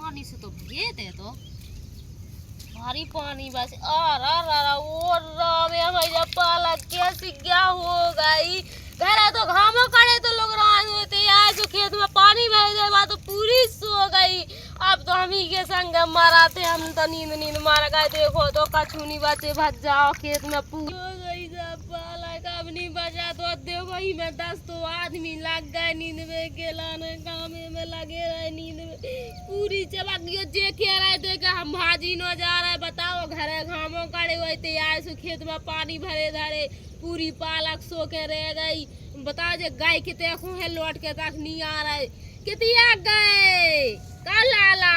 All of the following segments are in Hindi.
पानी से तो भगे थे तो भारी पानी बस और भैया पालक कैसी क्या हो गई घर तो घामो करे तो लोग होते आए तो खेत में पानी बह जाए बात तो पूरी सो गई। अब तो हम ही के संग माराते हम तो नींद मार गए देखो तो कछुनी बचे भज जाओ खेत में पूरी हो गई सब पालक अब नहीं बचा तो देखो ही में 10 तो आदमी लग गए नींद में गेलाने काम में लगे रहे नींद में पूरी चला गई जे कह रहे थे कि हम भाजी न जा रहे बताओ घरे घामों कड़े हुए आए सो खेत में पानी भरे धरे पूरी पालक सो के रह गई। बताओ जे गाय के देखो है लौट के तक नहीं आ रहे कितिया गए कल आला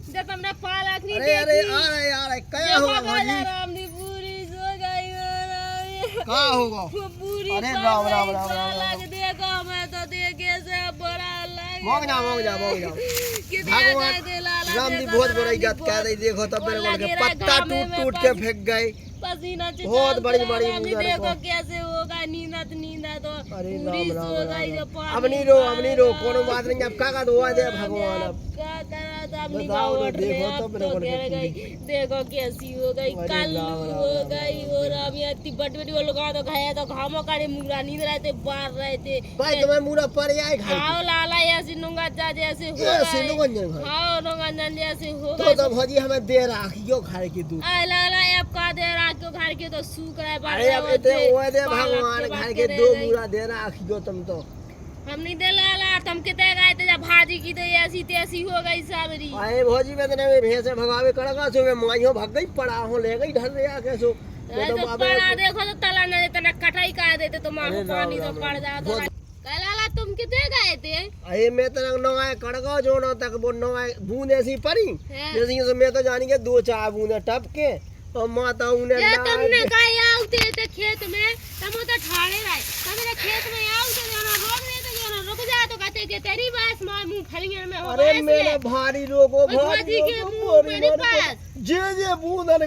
जब तुमने पालक नहीं देखी अरे आ रहे क्या होगा भाजी रामनी पूरी सो गई क्या होगा पूरी अरे राम राम राम पालक देखो मैं तो देखे से बड़ा लग मोग जा भगवान राम जी बहुत बड़ी बात कह रही देखो तब मेरे को पत्ता टूट के फेंक गए पसीना बहुत बड़ी देखो कैसे होगा नींदा तो अरे पूरी राम सो गई जो अब नहीं रो कोनो बात नहीं अब का दुआ दे भगवान अब क्या करा था अपनी बताओ बावट देखो में तो अब मेरे तो को कह गई देखो कैसी हो गई कल हो गई और अब ये इतनी बड़ी वो लोग तो खाया तो घामों का मुंगरा नींद रहे थे बाहर रहे थे भाई तुम्हें मुरा पर आए खाओ लाला ऐसे नुंगा जा जैसे हो ऐसे नुंगन भाई खाओ नुंगा जैसे हो तो भौजी हमें दे राखियो खाए की दूध आ लाला अब का दे रहा क्यों घर के तो सूख रहा है अरे अब इतने वो दे भगवान घर के 2 मुरा दे राखियो तुम तो हम नहीं दे लाला तुम कितने गए थे जब भाजी की तो ऐसी तैसी हो गई साबरी आए भौजी में तने भैंसे भगावे कड़का सो में माइयो भाग गई पड़ा हो ले गई ढल रिया के सो तो पड़ा देखो तो तला न देते कटाई कर देते तो मानो पानी तो पड़ जाता लाला तुम कितने गए थे अरे मैं तो नवाए कड़का जो न तक वो नवाए बूंद ऐसी पड़ी जैसे मैं तो जानी के 2-4 बूंदे टप के और माता उन्हें ये तुमने कहा आउते थे खेत में तुम तो ठाड़े रहे तुम्हारे खेत में आउते जाना रोक नहीं तो जाना रुक जा तो कहते कि तेरी बात मार मुंह फलियन में हो अरे मेरा भारी रोको भारी के मुंह मेरे पास जे बूंदन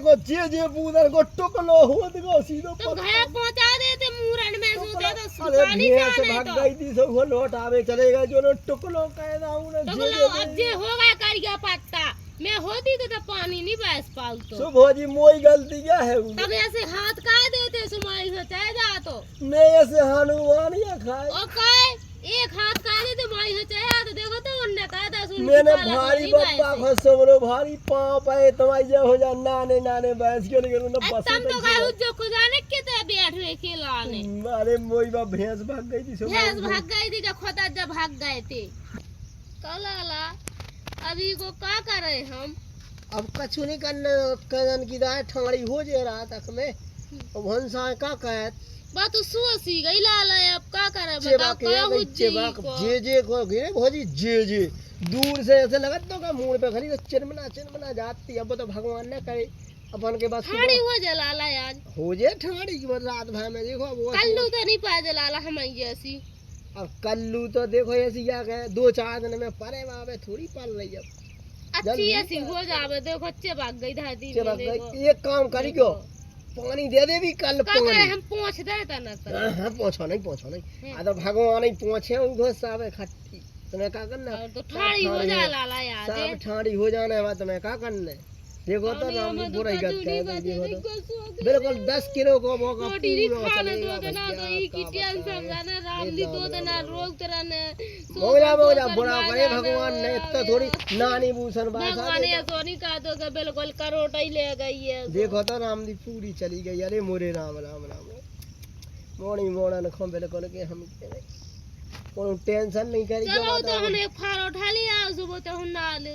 को टुकलो हो देखो सीधो तुम घर पहुंचा देते मुरन में सोते तो अरे पानी भैंस जाने भाग तो गई थी सब वो लौट आवे चलेगा जो न टुकलो कह दाऊ न टुकलो अब जे होगा करिया पत्ता मैं होती तो पानी नहीं बस पाऊ तो सो भौजी मोई गलती क्या है तब ऐसे हाथ का देते सुमाई से चाह जा तो मैं ऐसे हनुमान या खाए ओ काय एक हाथ का देते माई से चाह तो देखो तो उन्ने कहा था सुन मैंने भारी बप्पा को समरो भारी पांव पे तुम्हारी जे हो जा नाने बैस के लेके न बस तुम तो कहो जो खुदाने किते बैठ रहे खिलाने अरे मोई बा भैंस भाग गई थी भैंस भाग गई थी जब खोता जब भाग गए थे कलाला अभी को क्या कर रहे हम अब कछु नहीं करने कजन की दाए ठाड़ी हो जे रहा तक में अब हंसा का कहत बात तो सोसी गई लाला अब क्या करे चेबा बताओ का हो चेबा जे को गिरे भौजी जे दूर से ऐसे लगत तो का मुंह पे खड़ी तो चिरमना जाती अब तो भगवान ने करे अपन के पास ठाड़ी हो जा लाला आज हो जे ठाड़ी की रात भर में देखो वो कल्लू तो नहीं पाए लाला हम जैसी अब कल्लू तो देखो ऐसी क्या कहे 2-4 दिन में परे वहां थोड़ी पल रही अब अच्छी ऐसी हो जावे देखो अच्छे भाग गई धाती चल एक काम करी क्यों पानी दे दे भी कल पानी हम पहुंच देता ना तो हां पहुंचो नहीं आ तो भगवान ही पहुंचे उनको सावे खट्टी तुम्हें क्या करना तो ठाड़ी हो जा लाला यार सब ठाड़ी हो जाने है तुम्हें क्या करना देखो तो राम जी बुराई करते हैं देखो तो बिल्कुल 10 किलो को मौका पूरा खाने दो देना तो ई की टेंशन जाना राम जी दो देना रोग तेरा ने मोजा बुरा करे भगवान ने इतना थोड़ी नानी भूषण बासा भगवान ये सोनी का तो के बिल्कुल करोटा ही ले गई है देखो तो राम जी पूरी चली गई अरे मोरे राम मोड़ी मोड़न खो बिल्कुल के हम कोनो टेंशन नहीं करी चलो तो हमने फार उठा लिया सुबह तो हम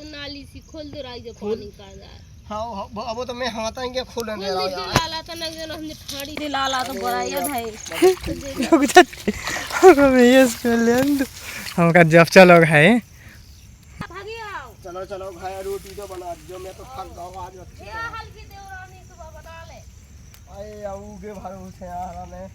नाली सी खोल दो राई जो पानी का जाए हाँ अब तो मैं हाथ आएंगे खोलने दे रहा यार लाला तो नग देना हमने ठाड़ी दे लाला तो बड़ा ये भाई लोग हम ये स्मेल हम का जब चलो है भागी आओ चलो खाया रोटी तो बना जो मैं तो थक गया आज क्या हल्की देवरानी सुबह बना ले आए आऊ के भरोसे यार ने